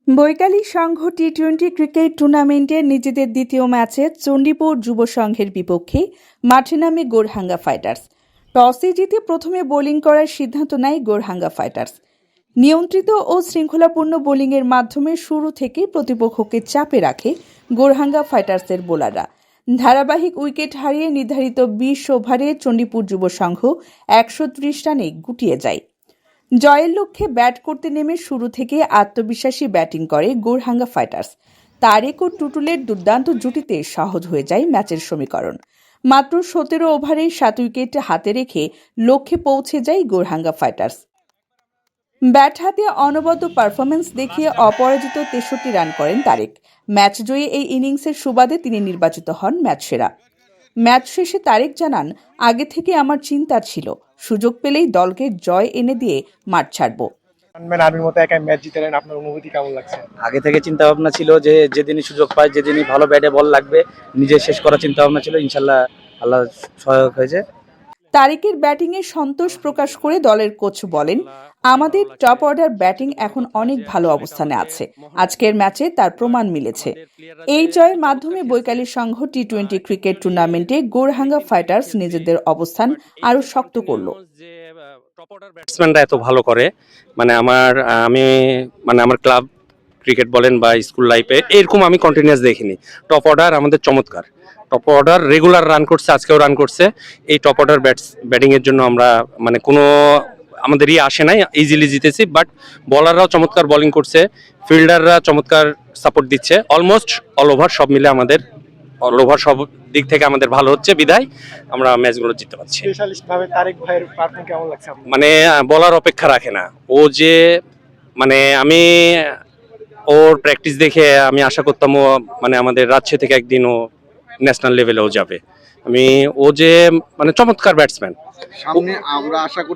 বৈকালী সংঘ টি-20 cricket টুর্নামেন্টের নিজেদের দ্বিতীয় ম্যাচে চণ্ডীপুর যুব সংঘের বিপক্ষে মাঠে নামে গোরহাঙ্গা ফাইটার্স। টসে জিতে প্রথমে বোলিং করার সিদ্ধান্ত নেয় গোরহাঙ্গা ফাইটার্স। নিয়ন্ত্রিত ও শৃঙ্খলাপূর্ণ বোলিংয়ের মাধ্যমে শুরু থেকেই প্রতিপক্ষকে চাপে রাখে গোরহাঙ্গা ফাইটার্সের বোলাররা। ধারাবাহিক উইকেট হারিয়ে নির্ধারিত 20 ওভারে চণ্ডীপুর যুব সংঘ 130 রানে গুটিয়ে যায়। জয়ের লক্ষ্যে ব্যাট করতে নেমে শুরু থেকে আত্মবিশ্বাসী ব্যাটিং করে গোরহাঙ্গা ফাইটার্স। তারেক ও টুটুলের দুর্দান্ত জুটিতে সহজ হয়ে যায় ম্যাচের সমীকরণ। মাত্র 17 ওভারে 7 উইকেট হাতে রেখে লক্ষ্যে পৌঁছে যায় গোরহাঙ্গা ফাইটার্স। ব্যাট হাতে অনবদ্য পারফরম্যান্স দেখিয়ে অপরাজিত 63 রান করেন তারেক। ম্যাচ জয়ী এই ইনিংসের সুবাদে তিনি নির্বাচিত হন ম্যাচ সেরা। ম্যাচ শেষে তারেক জানান, আগে থেকে আমার চিন্তা ছিল সুযোগ পেলেই দলকে জয় এনে দিয়ে মাঠ ছাড়ব। আর্মির মতো একাই ম্যাচ জিতলেন, আপনার অনুভূতি কেমন লাগছে? আগে থেকে চিন্তা ভাবনা ছিল যে যেদিনই সুযোগ পাই, যেদিনই ভালো ব্যাটে বল লাগবে, নিজে শেষ করার চিন্তা ভাবনা ছিল। ইনশাল্লাহ আল্লাহ সহায়ক হয়েছে। তারেকের ব্যাটিংয়ে সন্তোষ প্রকাশ করে দলের কোচ বলেন, আমাদের টপ অর্ডার ব্যাটিং এখন অনেক ভালো অবস্থানে আছে। আজকের ম্যাচে তার প্রমাণ মিলেছে। এই জয়ের মাধ্যমে বৈকালী সংঘ টি-20 ক্রিকেট টুর্নামেন্টে গোরহাঙ্গা ফাইটার্স নিজেদের অবস্থান আরো শক্ত করল। ব্যাটসম্যানরা এত ভালো করে, আমার ক্লাব ক্রিকেট বলেন বা স্কুল লাইফে এরকম আমি কন্টিনিউয়াস দেখিনি। টপ অর্ডার আমাদের চমৎকার, টপ অর্ডার রেগুলার রান করছে, আজকেও রান করছে। এই টপ অর্ডার ব্যাটিং এর জন্য আমরা কোনো আমাদের আসে নাই, ইজিলি জিতেছি। বাট বলাররাও চমৎকার বোলিং করছে, ফিল্ডাররা চমৎকার সাপোর্ট দিচ্ছে। অলমোস্ট অল ওভার সব মিলে আমাদের সব দিক থেকে আমাদের ভালো হচ্ছে, বিদায় আমরা ম্যাচগুলো জিততে পারছি। স্পেশালিস্ট ভাবে তারেক ভাইয়ের পারফরম্যান্স কেমন লাগছে আপনার? বলার অপেক্ষা রাখে না ও, যে আমি ওর প্র্যাকটিস দেখে আমি আশা করতাম ও আমাদের রাজশাহী থেকে একদিন ও ন্যাশনাল লেভেলেও যাবে। ও যে চমৎকার ব্যাটসম্যান। সামনে আমরা আশা করছি